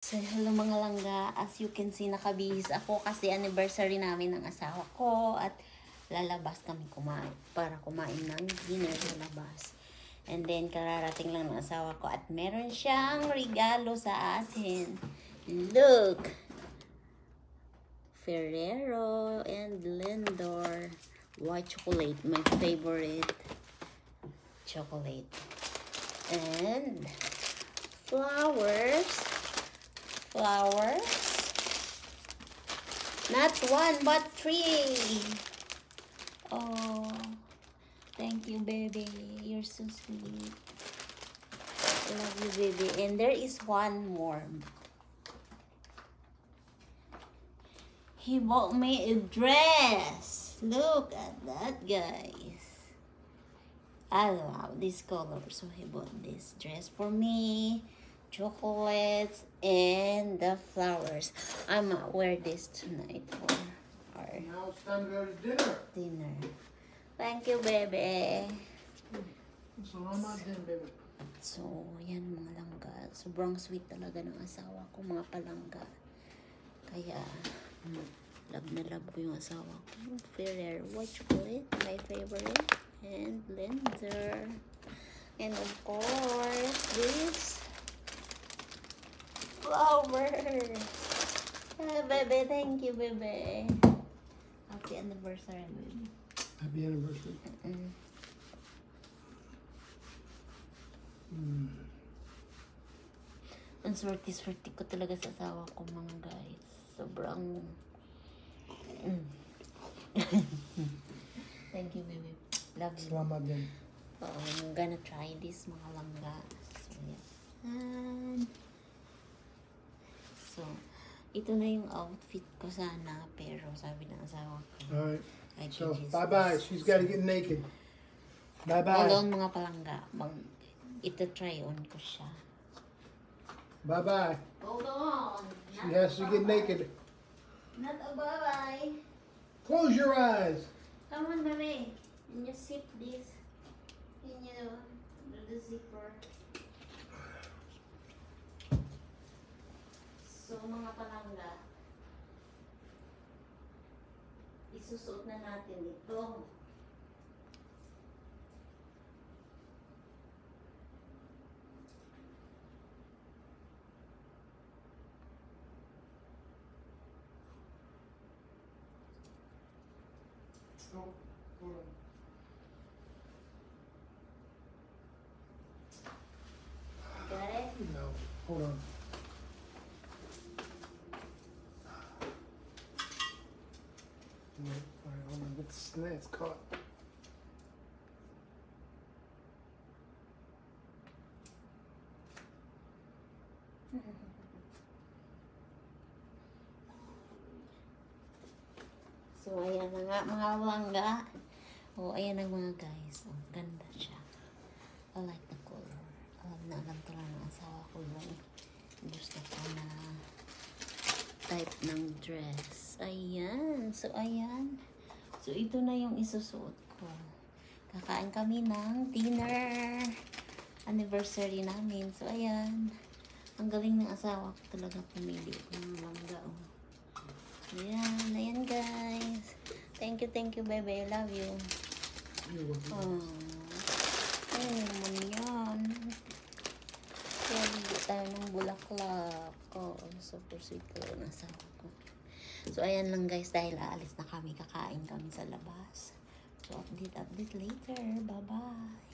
So, hello mga langga. As you can see, nakabihis ako kasi anniversary namin ng asawa ko at lalabas kami para kumain ng dinner sa labas. And then, kararating lang ng asawa ko at meron siyang regalo sa atin. Look! Ferrero and Lindor white chocolate, my favorite chocolate. And flowers. Not one, but 3. Oh, thank you, baby. You're so sweet. I love you, baby. And there is one more. He bought me a dress. Look at that, guys. I love this color, so he bought this dress for me. Chocolates and the flowers. I might wear this tonight for our now it's time to go to dinner. Thank you, baby. Salamat din, baby. So, yan mga langga. Sobrang sweet talaga ng asawa ko, mga palangga. Kaya, love na love ko yung asawa ko. Ferrero white chocolate, my favorite. And Lindor. And of course, this flowers. Ah, baby, thank you, baby. Happy anniversary, baby. Happy anniversary. Ang swerte-swerte ko talaga sa asawa ko, mga guys. Sobrang... Thank you, baby. Love you. Salamat din. I'm gonna try this, mga langga. So, yeah. So, ito na yung outfit ko sana, pero sabi ng asawa ko. Alright. I So, could use bye-bye. this. She's got to get naked. Bye-bye. Hold on, mga palangga. Ito try on ko siya. Bye-bye. Hold on. She has to get naked. Not a bye-bye. Close your eyes. Come on, baby. Can you zip this? Can you do the zipper? So, mga palangga, isusuot na natin ito. Oh, hold on. Got it? No, hold on. No, all right, hold on. It's caught. So, ayan na nga mga langga. Oh, ayan na mga guys. Oh, ganda siya. I like the color. Alam talaga ng asawa ko yung gusto ko na type ng dress. Ayan. So, ayan. So, ito na yung isusuot ko. Kakain kami ng dinner. Anniversary namin. So, ayan. Ang galing ng asawa ko talaga pumili ng langga. Oh. Ayan. Ayan, guys. Thank you, baby. I love you. You're welcome. Oh. Ayun naman yan. Kaya hindi tayo ng bulaklak. Oh, super sweet ko yung asawa ko. So, ayan lang guys. Dahil aalis na kami. Kakain kami sa labas. So, update later. Bye-bye.